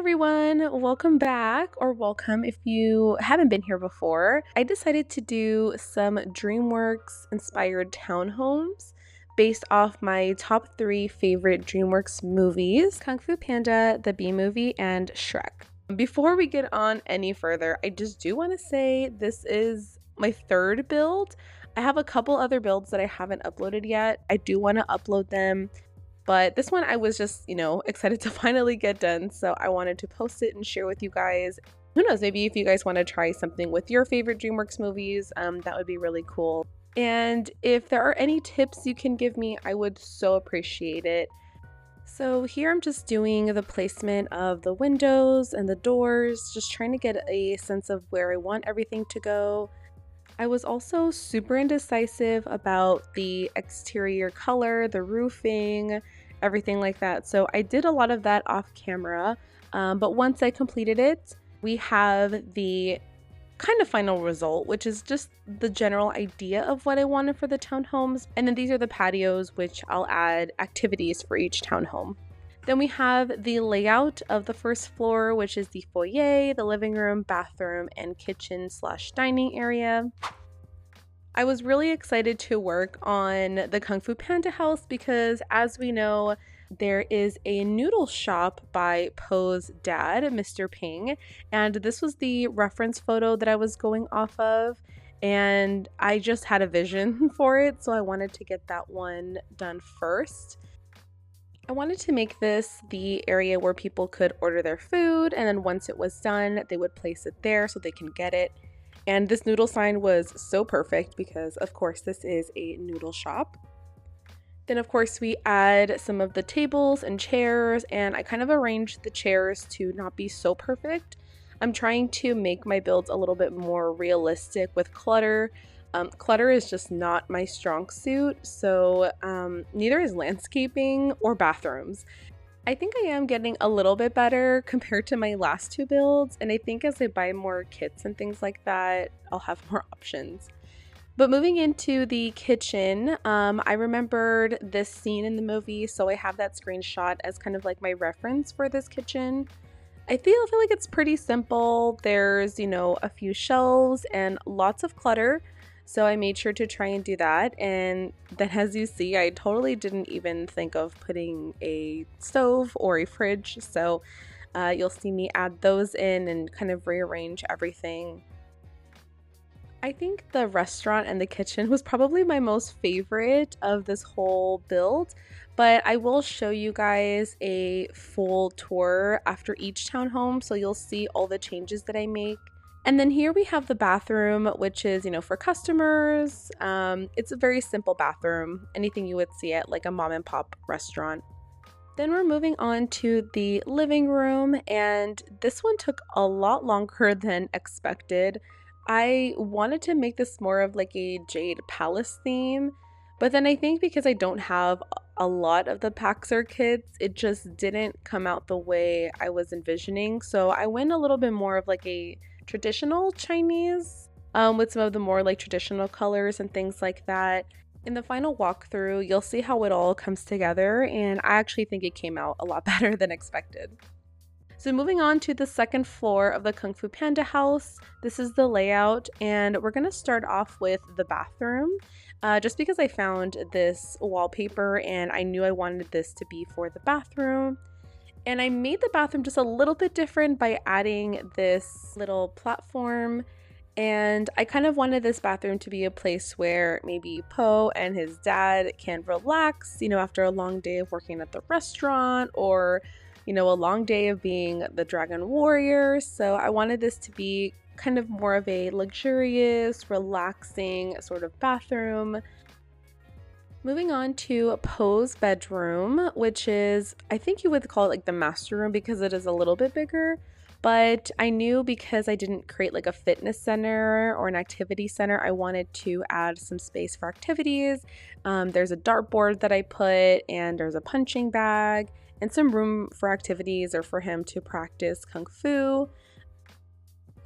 everyone, welcome back, or welcome if you haven't been here before. I decided to do some DreamWorks inspired townhomes based off my top 3 favorite DreamWorks movies: Kung Fu Panda, the Bee Movie, and Shrek. Before we get on any further, I just do want to say this is my third build. I have a couple other builds that I haven't uploaded yet. I do want to upload them, but this one I was just, excited to finally get done. So I wanted to post it and share with you guys. Who knows, maybe if you guys want to try something with your favorite DreamWorks movies, that would be really cool. And if there are any tips you can give me, I would so appreciate it. So here I'm just doing the placement of the windows and the doors, just trying to get a sense of where I want everything to go. I was also super indecisive about the exterior color, the roofing, everything like that. So I did a lot of that off camera, but once I completed it, we have the kind of final result, which is just the general idea of what I wanted for the townhomes. And then these are the patios, which I'll add activities for each townhome. Then we have the layout of the first floor, which is the foyer, the living room, bathroom, and kitchen/dining area. I was really excited to work on the Kung Fu Panda house because, as we know, there is a noodle shop by Po's dad, Mr. Ping, and this was the reference photo that I was going off of, and I just had a vision for it, so I wanted to get that one done first. I wanted to make this the area where people could order their food, and then once it was done, they would place it there so they can get it. And this noodle sign was so perfect because, of course, this is a noodle shop. Then, of course, we add some of the tables and chairs, and I kind of arranged the chairs to not be so perfect. I'm trying to make my builds a little bit more realistic with clutter. Clutter is just not my strong suit, so neither is landscaping or bathrooms. I think I am getting a little bit better compared to my last 2 builds, and I think as I buy more kits and things like that, I'll have more options. But moving into the kitchen, I remembered this scene in the movie, so I have that screenshot as kind of like my reference for this kitchen. I feel like it's pretty simple. There's, a few shelves and lots of clutter. So I made sure to try and do that, and then as you see, I totally didn't even think of putting a stove or a fridge, so you'll see me add those in and kind of rearrange everything. I think the restaurant and the kitchen was probably my most favorite of this whole build, but I will show you guys a full tour after each townhome, so you'll see all the changes that I make. And then here we have the bathroom, which is, for customers. It's a very simple bathroom, anything you would see at like a mom and pop restaurant. Then we're moving on to the living room, and this one took a lot longer than expected. I wanted to make this more of like a Jade Palace theme, but then I think because I don't have a lot of the Paxer kits, it just didn't come out the way I was envisioning. So I went a little bit more of like a traditional Chinese with some of the more like traditional colors and things like that. In the final walkthrough, you'll see how it all comes together, and I actually think it came out a lot better than expected. So moving on to the second floor of the Kung Fu Panda house, this is the layout, and we're going to start off with the bathroom, just because I found this wallpaper and I knew I wanted this to be for the bathroom. And I made the bathroom just a little bit different by adding this little platform. And I kind of wanted this bathroom to be a place where maybe Po and his dad can relax, after a long day of working at the restaurant, or, a long day of being the dragon warrior. So I wanted this to be kind of more of a luxurious, relaxing sort of bathroom. Moving on to Po's bedroom, which is, I think you would call it like the master room because it is a little bit bigger, but I knew because I didn't create like a fitness center or an activity center, I wanted to add some space for activities. There's a dartboard that I put, and there's a punching bag and some room for activities or for him to practice Kung Fu.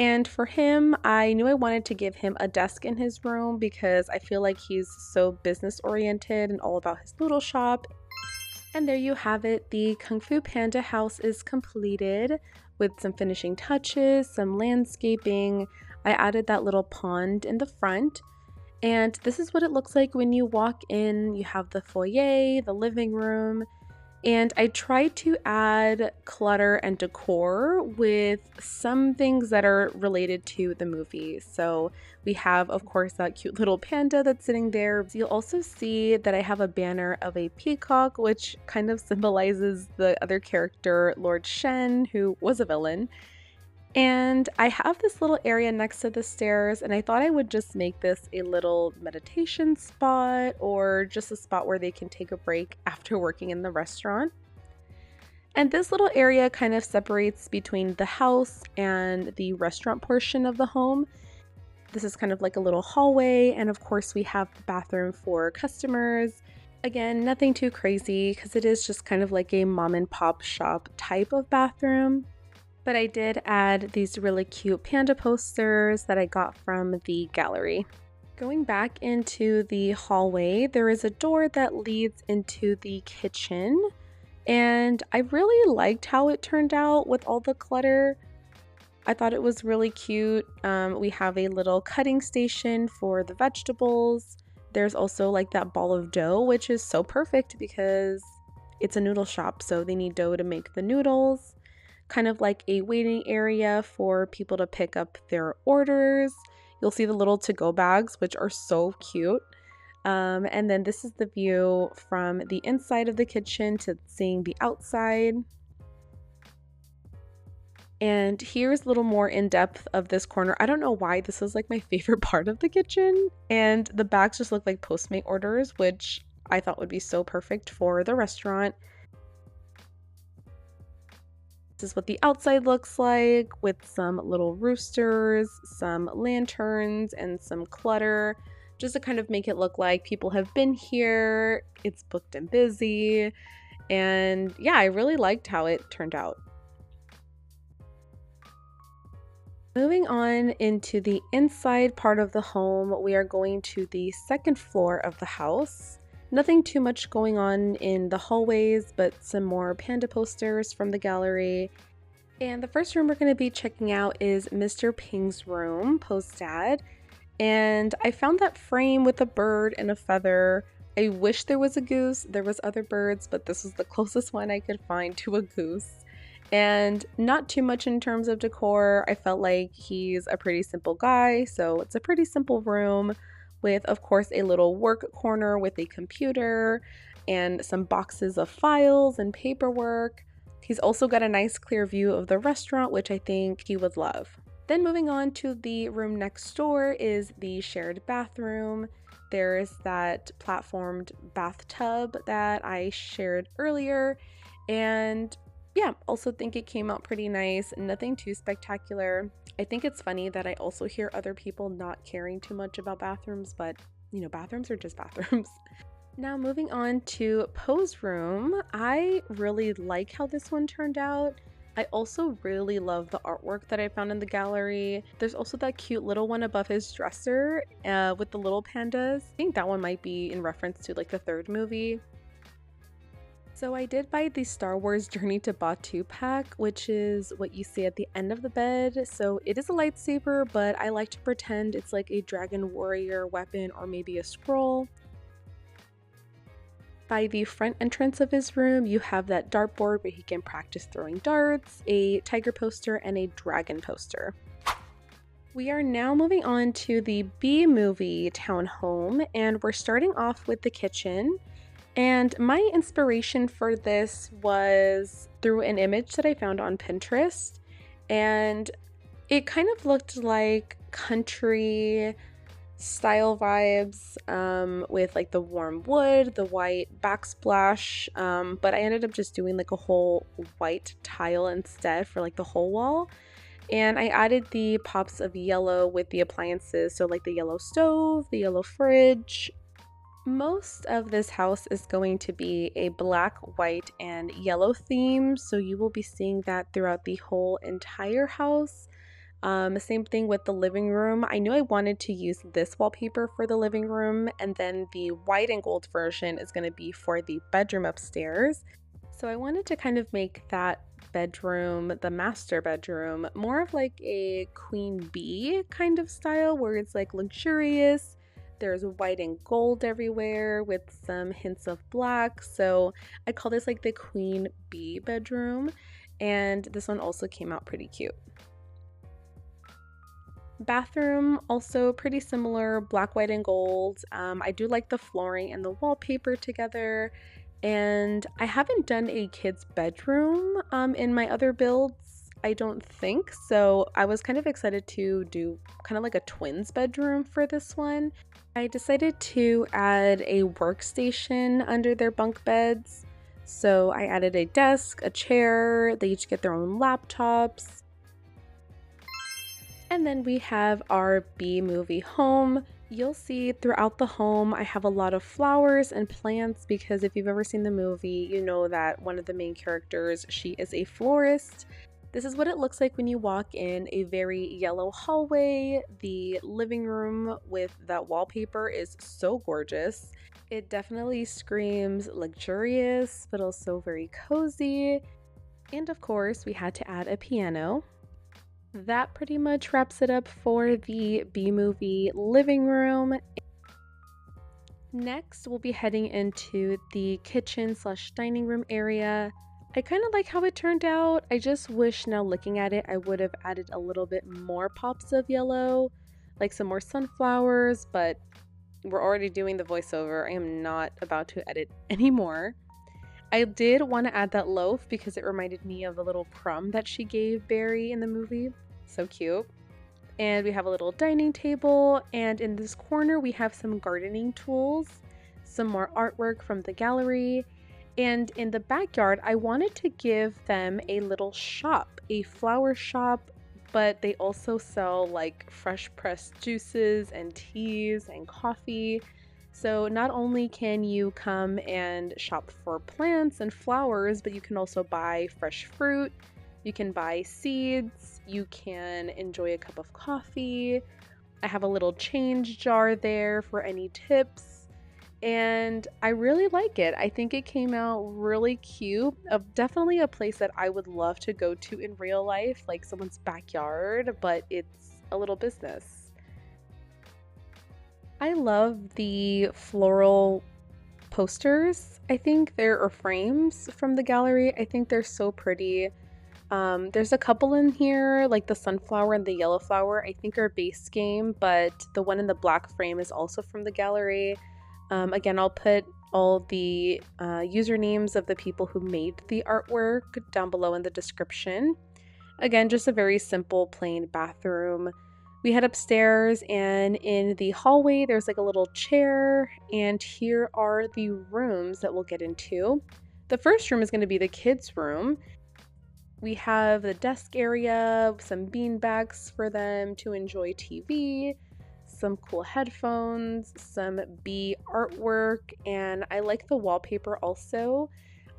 And for him, I knew I wanted to give him a desk in his room because I feel like he's so business oriented and all about his noodle shop. And there you have it. The Kung Fu Panda house is completed with some finishing touches, some landscaping. I added that little pond in the front. And this is what it looks like when you walk in. You have the foyer, the living room, and I tried to add clutter and decor with some things that are related to the movie. So we have, of course, that cute little panda that's sitting there. You'll also see that I have a banner of a peacock, which kind of symbolizes the other character, Lord Shen, who was a villain. And I have this little area next to the stairs, and I thought I would just make this a little meditation spot or just a spot where they can take a break after working in the restaurant. And this little area kind of separates between the house and the restaurant portion of the home. This is kind of like a little hallway, and of course we have the bathroom for customers. Again, nothing too crazy because it is just kind of like a mom and pop shop type of bathroom. But I did add these really cute panda posters that I got from the gallery. Going back into the hallway, there is a door that leads into the kitchen. And I really liked how it turned out with all the clutter. I thought it was really cute. We have a little cutting station for the vegetables. There's also like that ball of dough, which is so perfect because it's a noodle shop, so they need dough to make the noodles. Kind of like a waiting area for people to pick up their orders. You'll see the little to-go bags, which are so cute. And then this is the view from the inside of the kitchen to seeing the outside. And here's a little more in depth of this corner. I don't know why this is like my favorite part of the kitchen. And the bags just look like Postmate orders, which I thought would be so perfect for the restaurant. This is what the outside looks like with some little roosters, some lanterns, and some clutter, just to kind of make it look like people have been here, it's booked and busy, and yeah, I really liked how it turned out. Moving on into the inside part of the home, we are going to the second floor of the house. Nothing too much going on in the hallways, but some more panda posters from the gallery. And the first room we're going to be checking out is Mr. Ping's room, post-dad. And I found that frame with a bird and a feather. I wish there was a goose. There was other birds, but this was the closest one I could find to a goose. And not too much in terms of decor. I felt like he's a pretty simple guy, so it's a pretty simple room with, of course, a little work corner with a computer and some boxes of files and paperwork. He's also got a nice clear view of the restaurant, which I think he would love. Then moving on to the room next door is the shared bathroom. There's that platformed bathtub that I shared earlier. And yeah, also think it came out pretty nice. Nothing too spectacular. I think it's funny that I also hear other people not caring too much about bathrooms, but you know, bathrooms are just bathrooms. Now moving on to Poe's room, I really like how this one turned out. I also really love the artwork that I found in the gallery. There's also that cute little one above his dresser with the little pandas. I think that one might be in reference to like the third movie. So I did buy the Star Wars Journey to Batuu pack, which is what you see at the end of the bed. So it is a lightsaber, but I like to pretend it's like a dragon warrior weapon or maybe a scroll. By the front entrance of his room, you have that dartboard where he can practice throwing darts, a tiger poster, and a dragon poster. We are now moving on to the Bee Movie Townhome, and we're starting off with the kitchen. And my inspiration for this was through an image that I found on Pinterest, and it kind of looked like country style vibes with like the warm wood, the white backsplash, but I ended up just doing like a whole white tile instead for like the whole wall. And I added the pops of yellow with the appliances, so like the yellow stove, the yellow fridge. Most of this house is going to be a black, white, and yellow theme, so you will be seeing that throughout the whole entire house. Same thing with the living room. I knew I wanted to use this wallpaper for the living room, and then the white and gold version is going to be for the bedroom upstairs. So I wanted to kind of make that bedroom, the master bedroom, more of like a queen bee kind of style where it's like luxurious. There's white and gold everywhere with some hints of black. So I call this like the queen bee bedroom. And this one also came out pretty cute. Bathroom, also pretty similar, black, white, and gold. I do like the flooring and the wallpaper together. And I haven't done a kid's bedroom in my other builds, I don't think. So I was kind of excited to do kind of like a twins bedroom for this one. I decided to add a workstation under their bunk beds. So I added a desk, a chair, they each get their own laptops. And then we have our Bee Movie home. You'll see throughout the home I have a lot of flowers and plants because if you've ever seen the movie, you know that one of the main characters, she is a florist. This is what it looks like when you walk in, a very yellow hallway. The living room with that wallpaper is so gorgeous. It definitely screams luxurious, but also very cozy. And of course, we had to add a piano. That pretty much wraps it up for the Bee Movie living room. Next, we'll be heading into the kitchen / dining room area. I kind of like how it turned out. I just wish now looking at it, I would have added a little bit more pops of yellow, like some more sunflowers, but we're already doing the voiceover. I am not about to edit anymore. I did want to add that loaf because it reminded me of the little crumb that she gave Barry in the movie. So cute. And we have a little dining table, and in this corner we have some gardening tools, some more artwork from the gallery, and in the backyard I wanted to give them a little shop, a flower shop, but they also sell like fresh pressed juices and teas and coffee. So not only can you come and shop for plants and flowers, but you can also buy fresh fruit, you can buy seeds, you can enjoy a cup of coffee. I have a little change jar there for any tips, and I really like it. I think it came out really cute. Definitely a place that I would love to go to in real life, like someone's backyard, but it's a little business. I love the floral posters. I think they're frames from the gallery. I think they're so pretty. There's a couple in here, like the sunflower and the yellow flower, I think are base game, but the one in the black frame is also from the gallery. Again, I'll put all the usernames of the people who made the artwork down below in the description. Again, just a very simple, plain bathroom. We head upstairs, and in the hallway there's like a little chair, and here are the rooms that we'll get into. The first room is going to be the kids' room. We have the desk area, some bean bags for them to enjoy TV, some cool headphones, some bee artwork, and I like the wallpaper also.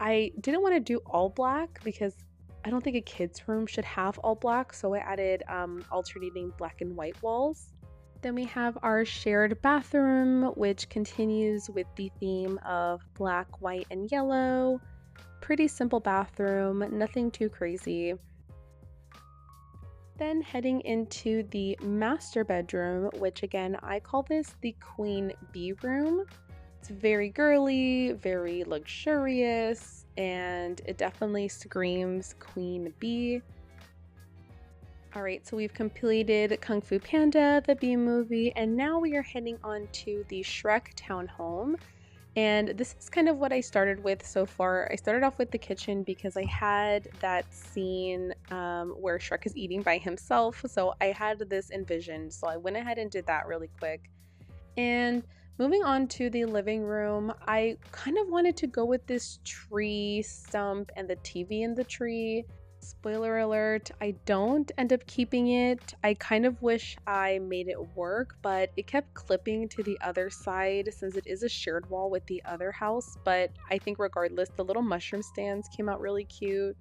I didn't want to do all black because I don't think a kid's room should have all black, so I added alternating black and white walls. Then we have our shared bathroom, which continues with the theme of black, white, and yellow. Pretty simple bathroom, nothing too crazy. Then heading into the master bedroom, which again, I call this the queen bee room. It's very girly, very luxurious, and it definitely screams queen bee. Alright, so we've completed Kung Fu Panda, the Bee Movie, and now we are heading on to the Shrek Townhome. And this is kind of what I started with so far. I started off with the kitchen because I had that scene where Shrek is eating by himself, so I had this envisioned, so I went ahead and did that really quick. And moving on to the living room, I kind of wanted to go with this tree stump and the TV in the tree. Spoiler alert, I don't end up keeping it. I kind of wish I made it work, but it kept clipping to the other side since it is a shared wall with the other house. But I think regardless, the little mushroom stands came out really cute.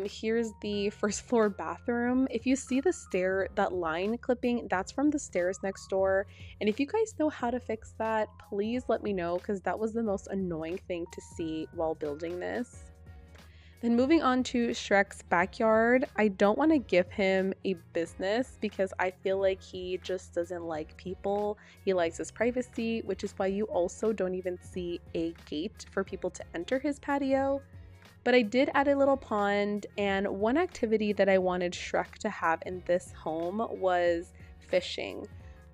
Here's the first floor bathroom. If you see the stair, that line clipping, that's from the stairs next door. And if you guys know how to fix that, please let me know, because that was the most annoying thing to see while building this. Then moving on to Shrek's backyard, I don't want to give him a business because I feel like he just doesn't like people. He likes his privacy, which is why you also don't even see a gate for people to enter his patio. But I did add a little pond, and one activity that I wanted Shrek to have in this home was fishing.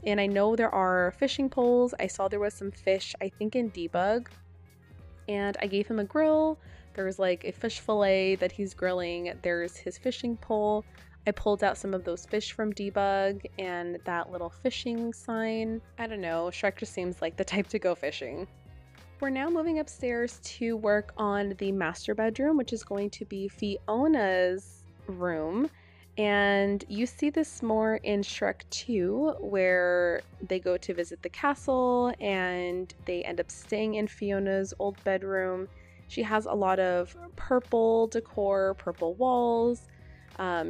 And I know there are fishing poles. I saw there was some fish, I think in Debug, and I gave him a grill. There's like a fish fillet that he's grilling. There's his fishing pole. I pulled out some of those fish from Debug and that little fishing sign. I don't know, Shrek just seems like the type to go fishing. We're now moving upstairs to work on the master bedroom, which is going to be Fiona's room. And you see this more in Shrek 2, where they go to visit the castle and they end up staying in Fiona's old bedroom. She has a lot of purple decor, purple walls.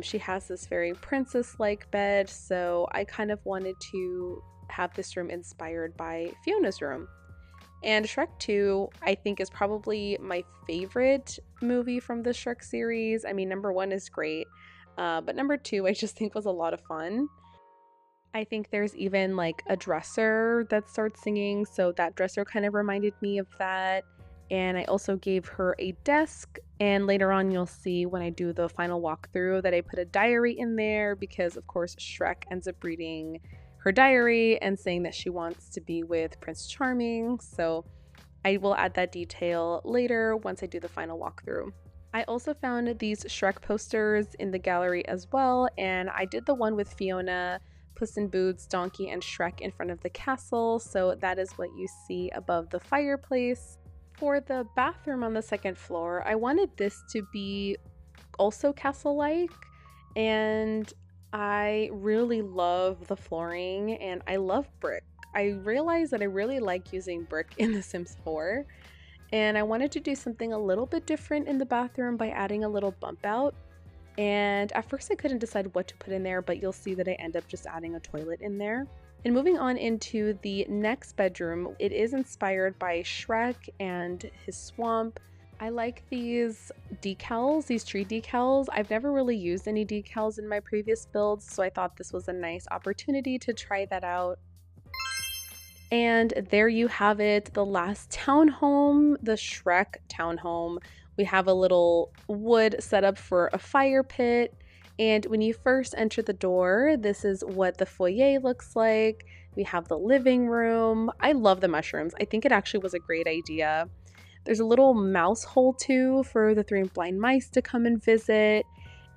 She has this very princess-like bed, so I kind of wanted to have this room inspired by Fiona's room. And Shrek 2, I think, is probably my favorite movie from the Shrek series. I mean, number 1 is great, but number 2 I just think was a lot of fun. I think there's even like a dresser that starts singing, so that dresser kind of reminded me of that. And I also gave her a desk, and later on you'll see when I do the final walkthrough that I put a diary in there because of course Shrek ends up reading her diary and saying that she wants to be with Prince Charming, so I will add that detail later once I do the final walkthrough. I also found these Shrek posters in the gallery as well, and I did the one with Fiona, Puss in Boots, Donkey, and Shrek in front of the castle, so that is what you see above the fireplace. For the bathroom on the second floor, I wanted this to be also castle-like, and I really love the flooring and I love brick. I realized that I really like using brick in The Sims 4, and I wanted to do something a little bit different in the bathroom by adding a little bump out. And at first I couldn't decide what to put in there, but you'll see that I end up just adding a toilet in there. And moving on into the next bedroom, it is inspired by Shrek and his swamp. I like these decals, these tree decals. I've never really used any decals in my previous builds, so I thought this was a nice opportunity to try that out. And there you have it, the last townhome, the Shrek townhome. We have a little wood set up for a fire pit. And when you first enter the door, this is what the foyer looks like. We have the living room. I love the mushrooms. I think it actually was a great idea. There's a little mouse hole too for the 3 blind mice to come and visit.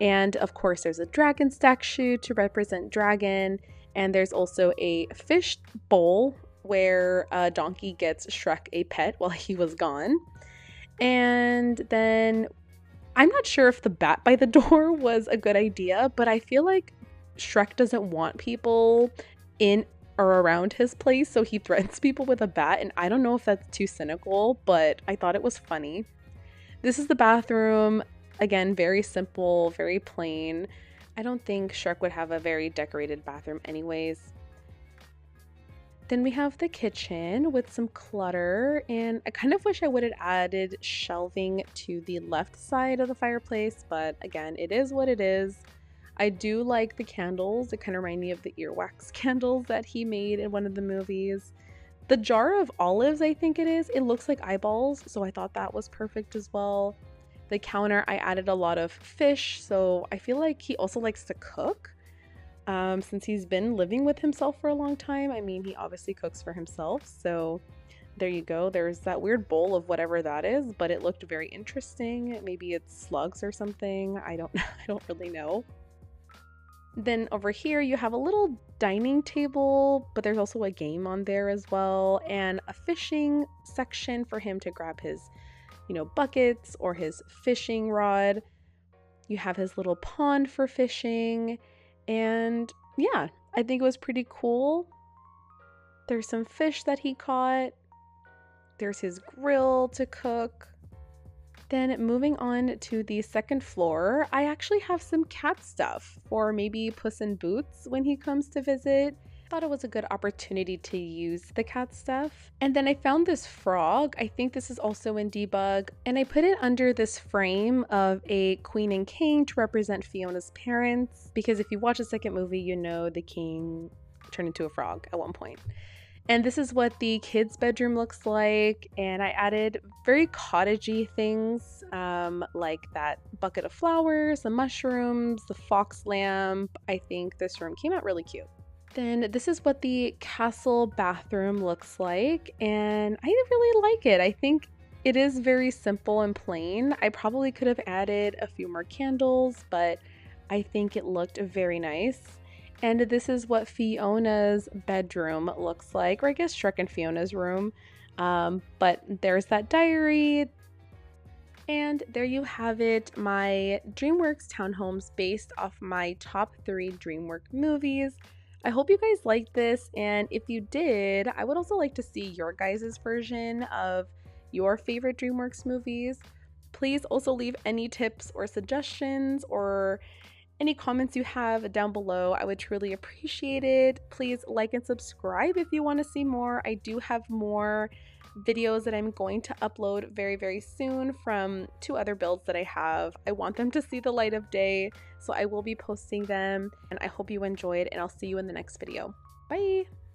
And of course, there's a dragon statue to represent dragon. And there's also a fish bowl where Donkey gets Shrek a pet while he was gone. And then I'm not sure if the bat by the door was a good idea, but I feel like Shrek doesn't want people in or around his place, so he threatens people with a bat, and I don't know if that's too cynical, but I thought it was funny. This is the bathroom. Again, very simple, very plain. I don't think Shrek would have a very decorated bathroom anyways. Then we have the kitchen with some clutter, and I kind of wish I would have added shelving to the left side of the fireplace, but again, it is what it is. I do like the candles. It kind of remind me of the earwax candles that he made in one of the movies. The jar of olives, I think it is, it looks like eyeballs, so I thought that was perfect as well. The counter, I added a lot of fish, so I feel like he also likes to cook. Since he's been living with himself for a long time, I mean, he obviously cooks for himself, so there you go. There's that weird bowl of whatever that is, but it looked very interesting. Maybe it's slugs or something. I don't really know. Then over here you have a little dining table, but there's also a game on there as well, and a fishing section for him to grab his, buckets or his fishing rod. You have his little pond for fishing. And yeah, I think it was pretty cool. There's some fish that he caught. There's his grill to cook. Then moving on to the second floor, I actually have some cat stuff for maybe Puss in Boots when he comes to visit. Thought it was a good opportunity to use the cat stuff. And then I found this frog. I think this is also in Debug, and I put it under this frame of a queen and king to represent Fiona's parents, because if you watch the second movie, you know the king turned into a frog at one point. And this is what the kids' bedroom looks like. And I added very cottagey things like that bucket of flowers, the mushrooms, the fox lamp. I think this room came out really cute. Then this is what the castle bathroom looks like. And I really like it. I think it is very simple and plain. I probably could have added a few more candles, but I think it looked very nice. And this is what Fiona's bedroom looks like, or I guess Shrek and Fiona's room. But there's that diary. And there you have it, my DreamWorks townhomes based off my top 3 DreamWorks movies. I hope you guys liked this, and if you did, I would also like to see your guys' version of your favorite DreamWorks movies. Please also leave any tips or suggestions or any comments you have down below. I would truly appreciate it. Please like and subscribe if you want to see more. I do have more videos that I'm going to upload very soon from 2 other builds that I have. I want them to see the light of day, so I will be posting them, and I hope you enjoyed, and I'll see you in the next video. Bye!